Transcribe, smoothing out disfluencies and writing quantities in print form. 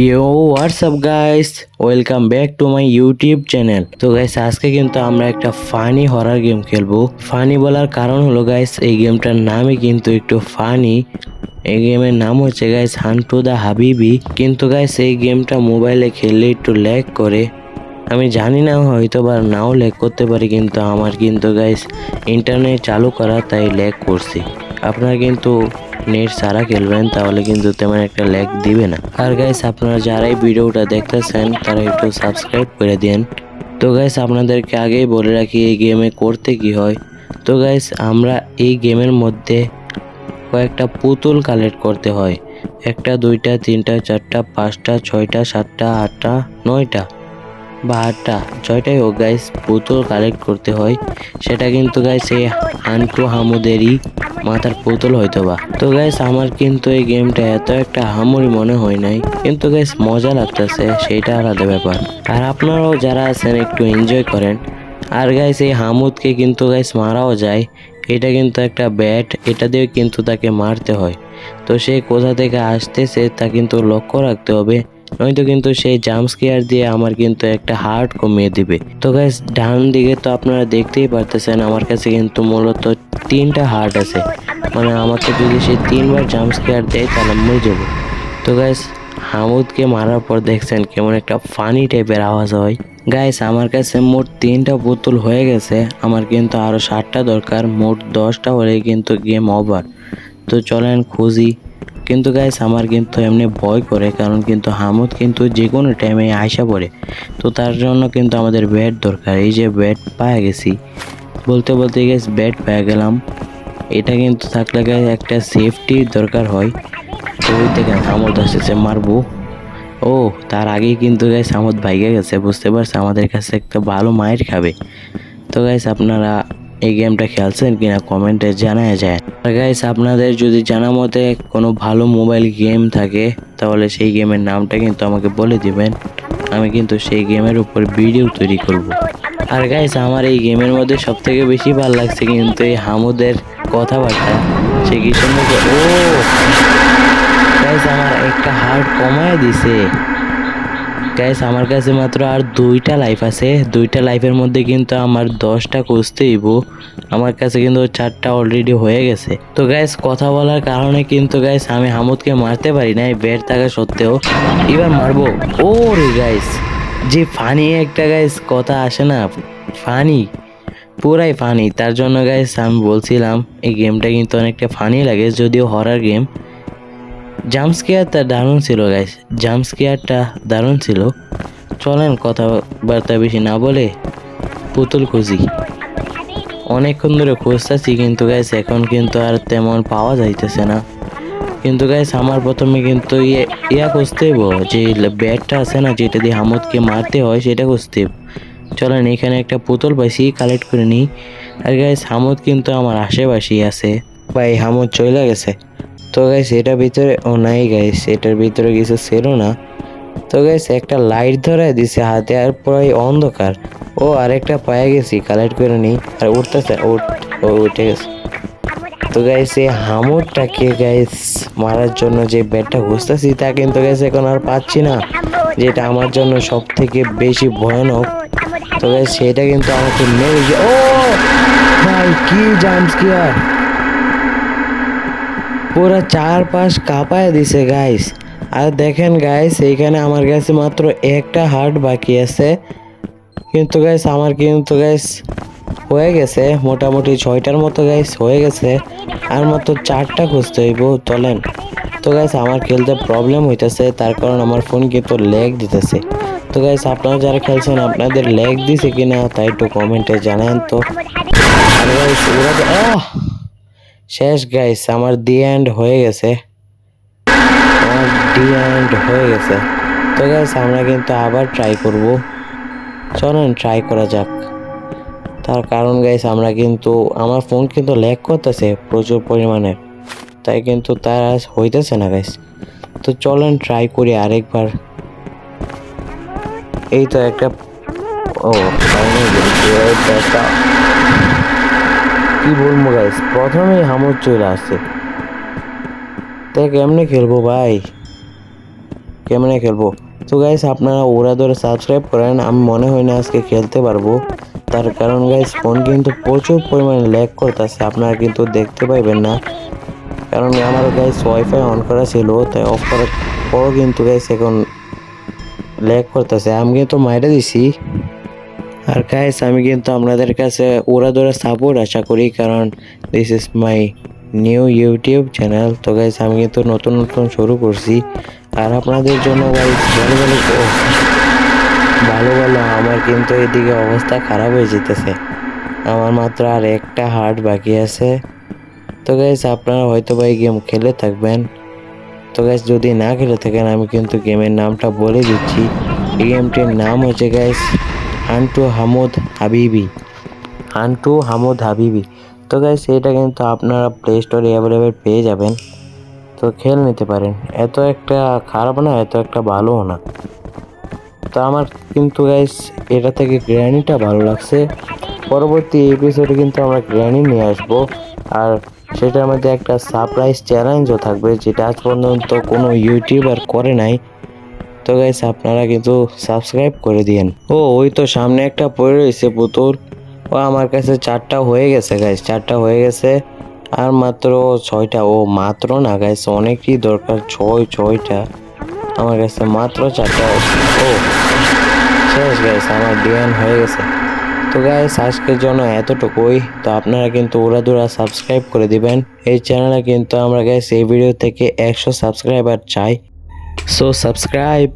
Yo WhatsApp guys, welcome back to my YouTube channel. তো guys আজকে কিন্তু আমরা একটা ফানি হরার গেম খেলবো। ফানি বলার কারণ হলো গাইস এই গেমটার নামই কিন্তু একটু ফানি। এই গেমের নাম হচ্ছে গাইস হান্ট টু দা হাবিবি। কিন্তু গাইস এই গেমটা মোবাইলে খেললে একটু ল্যাগ করে। আমি জানি না, হয়তো বা নাও ল্যাগ করতে পারি, কিন্তু আমার কিন্তু গাইস ইন্টারনেট চালু করা, তাই ল্যাগ করছি। আপনারা কিন্তু নেট ছাড়া খেলবেন, তাহলে কিন্তু তেমন একটা ল্যাগ দিবে না। আর গাইস আপনারা যারা এই ভিডিওটা দেখতেছেন তারা একটু সাবস্ক্রাইব করে দেন। তো গাইস আপনাদেরকে আগেই বলে রাখি এই গেমে করতে কি হয়। তো গাইস আমরা এই গেমের মধ্যে কয়েকটা পুতুল কালেক্ট করতে হয়। একটা, দুইটা, তিনটা, চারটা, পাঁচটা, ছয়টা, সাতটা, আটটা, নয়টা বা আটটা, ছয়টাই হোক গাইস, পুতুল কালেক্ট করতে হয়। সেটা কিন্তু গাইস এই হান্টু হামুদেরই মাথার পুতুল হয়তো বা। তো গাইস আমার কিন্তু এই গেমটা এত একটা হামুরি মনে হয় নাই, কিন্তু গাইস মজা লাগতেছে, সেইটা আলাদা ব্যাপার। আর আপনারাও যারা আছেন একটু এনজয় করেন। আর গাইস এই হামুদকে কিন্তু গাইস মারাও যায়। এটা কিন্তু একটা ব্যাট, এটা দিয়ে কিন্তু তাকে মারতে হয়। তো সে কোথা থেকে আসতেছে তা কিন্তু লক্ষ্য রাখতে হবে, নয়তো কিন্তু সেই জাম্পস্কেয়ার দিয়ে আমার কিন্তু একটা হার্ট কমিয়ে দিবে। তো গাইস ডান দিকে তো আপনারা দেখতেই পারতেছেন আমার কাছে কিন্তু মূলত 3টা হার্ট আছে। মানে আমাকে যদি সে 3বার জাম্পস্কেয়ার দেয় তাহলে মরে যাবো। তো গাইস হামুদকে মারার পর দেখছেন কেমন একটা ফানি টাইপের আওয়াজ হয়। গাইস আমার কাছে মোট 3টা পুতুল হয়ে গেছে, আমার কিন্তু আরো 7টা দরকার। মোট 10টা হলেই কিন্তু গেম ওভার। তো চলেন খুঁজি। কিন্তু গাইস আমার কিন্তু এমনি ভয় করে, কারণ কিন্তু হামুদ কিন্তু যে কোনো টাইমে আইসা পড়ে। তো তার জন্য কিন্তু আমাদের ব্যাট দরকার। এই যে ব্যাট পায়ে গেছি, বলতে বলতে গাইস ব্যাট পেয়ে গেলাম। এটা কিন্তু থাকলে গাইস একটা সেফটির দরকার হয়। তো ওই দেখেন হামুদ আসতেছে, মারবো। ও তার আগেই কিন্তু গাইস হামুদ ভাইগে গেছে, বুঝতে পারছে আমাদের কাছে একটা ভালো মায়ের খাবে। তো গাইস আপনারা এই গেমটা খেলছেন কিনা কমেন্টে জানায় যায়। আর গাইস আপনাদের যদি জানা মতে কোনো ভালো মোবাইল গেম থাকে তাহলে সেই গেমের নামটা কিন্তু আমাকে বলে দিবেন। আমি কিন্তু সেই গেমের উপর ভিডিও তৈরি করব। আর গাইস আমার এই গেমের মধ্যে সব থেকে বেশি ভালো লাগছে কিন্তু এই হামুদের কথাবার্তা। সে কি সুন্দর ও গাইস আমার একটা হার্ট কমায় দিছে। গাইস আমার কাছে মাত্র আর 2টা লাইফ আছে। 2টা লাইফের মধ্যে কিন্তু আমার 10টা খুঁজতে হইব। আমার কাছে কিন্তু 4টা অলরেডি হয়ে গেছে। তো গাইস কথা বলার কারণে কিন্তু গাইস আমি হামুদকে মারতে পারি নাই, ব্যাট থাকা সত্ত্বেও। এবার মারবো। ও রে গাইস, যে ফানি একটা গাইস কথা আসে না, ফানি, পুরাই ফানি। তার জন্য গাইস আমি বলছিলাম এই গেমটা কিন্তু অনেকটা ফানি লাগে, যদিও হরার গেম। জাম্পস্কেয়ারটা দারুণ ছিল গাইস, জাম্পস্কেয়ারটা দারুণ ছিল। চলেন কথাবার্তা বেশি না বলে পুতুল খুঁজি। অনেকক্ষণ ধরে খুঁজতেছি, কিন্তু গাইস এখন কিন্তু আর তেমন পাওয়া যাইতেছে না। কিন্তু গাইস আমার প্রথমে কিন্তু ইয়া খুঁজতে হইব, যে ব্যাটটা আছে না যেটা দিয়ে হামুদকে মারতে হয় সেটা খুঁজতে হইব। চলেন এখানে একটা পুতুল পাইছি, কালেক্ট করে নিই। আর গাইস হামুদ কিন্তু আমার আশেপাশেই আছে। ভাই হামুদ চলে গেছে। তো গাইস এটার ভিতরে ও নাই গাইস, এটার ভিতরে কিছু ছিল না। তো গাইস একটা লাইট ধরায় দিছে হাতে, আর পুরাই অন্ধকার। ও আরেকটা পায়ে গেছি, কালেক্ট করে নিই। আর উঠতেছে, উঠে গেছে। তো গাইস এই হামুরটাকে গাইস মারার জন্য যে ব্যাটটা খুঁজতেছি তা কিন্তু গাইস এখন আর পাচ্ছি না, যেটা আমার জন্য সব থেকে বেশি ভয়ানক। তো গাইস সেটা কিন্তু আমাকে মেরে ও ভাই কি জাম্পস্কেয়ার, পুরো চারপাশ কাঁপায় দিছে গাইস। আর দেখেন গাইস এইখানে আমার কাছে মাত্র একটা হার্ট বাকি আছে, কিন্তু গাইস আমার কিন্তু গাইস হয়ে গেছে মোটামুটি 6টার মতো গাইস হয়ে গেছে। আর মাত্র 4টা খুঁজতে হইব। চলেন। তো গাইস আমার খেলতে প্রবলেম হইতেছে, তার কারণ আমার ফোন কিন্তু ল্যাগ দিতেছে। তো গাইস আপনারা যারা খেলছেন আপনাদের ল্যাগ দিছে কিনা তাই একটু কমেন্টে জানান তো। আর গাইস শেষ গাইস, আমার দি এন্ড হয়ে গেছে, আমার ডি এন্ড হয়ে গেছে। তো গাইস আমরা কিন্তু আবার ট্রাই করব। চলেন ট্রাই করা যাক। তার কারণ গাইস আমরা কিন্তু আমার ফোন কিন্তু ল্যাগ করতেছে প্রচুর পরিমাণে, তাই কিন্তু তার আজ হইতেছে না গাইস। তো চলেন ট্রাই করি আরেকবার। এই তো একটা, ও কি বলবো গাইস, প্রথমেই হামুদ চলে আসছে। তাই কেমনে খেলবো ভাই। কেমনে খেলবো। তো গাইস আপনারা ওরা ধরে সাবস্ক্রাইব করেন, আমি মনে হয় না আজকে খেলতে পারবো। তার কারণ গাইস ফোন কিন্তু প্রচুর পরিমাণে ল্যাগ করতেছে, আপনারা কিন্তু দেখতে পাইবেন না। কারণ আমার গাইস ওয়াইফাই অন করা ছিল, তাই অফ করার পরও কিন্তু গাইস এখন ল্যাগ করতেছে। আমি কিন্তু মাইরে দিছি। আর গাইস আমি কিন্তু আপনাদের কাছে ওরা ধরে সাপোর্ট আশা করি, কারণ this is my new YouTube channel. তো গাইস আমি কিন্তু নতুন নতুন শুরু করছি, আর আপনাদের জন্য গাইস ভালো ভালো ভালো আমার কিন্তু এদিকে অবস্থা খারাপ হয়ে যেতেছে। আমার মাত্র আর একটা হার্ট বাকি আছে। তো গাইস আপনারা হয়তো বা এই গেম খেলে থাকবেন। তো গাইস যদি না খেলে থাকেন আমি কিন্তু গেমের নামটা বলে দিচ্ছি। এই গেমটির নাম হচ্ছে গাইস হান্টু হামুদ হাবিবি। হান্টু হামুদ হাবিবি। তো গাইস এটা কিন্তু আপনারা প্লে স্টোরে অ্যাভেলেবেল পেয়ে যাবেন, তো খেল নিতে পারেন। এত একটা খারাপ না, এত একটা ভালোও না। তো আমার কিন্তু গাইস এটা থেকে গ্র্যানিটা ভালো লাগছে। পরবর্তী এপিসোডে কিন্তু আমরা গ্র্যানি নিয়ে আসবো, আর সেটার মধ্যে একটা সারপ্রাইজ চ্যালেঞ্জও থাকবে, যেটা আজ পর্যন্ত কোনো ইউটিউবার করে নাই। তো গাইস আপনারা কিন্তু সাবস্ক্রাইব করে দিয়েন। ও ওই তো সামনে একটা পড়ে রয়েছে পুতুল। ও আমার কাছে 4টা হয়ে গেছে গাইস, 4টা হয়ে গেছে। আর মাত্র 6টা। ও মাত্র না গাইস, অনেকই দরকার। 6টা আমার কাছে মাত্র 4টা। ও শেষ গাইস, আমার ডিএন হয়ে গেছে। তো গাইস আজকের জন্য এতটুকুই। তো আপনারা কিন্তু উড়াদুরা সাবস্ক্রাইব করে দিবেন এই চ্যানেলে। কিন্তু আমরা গাইস এই ভিডিও থেকে 100 সাবস্ক্রাইবার চাই। So subscribe.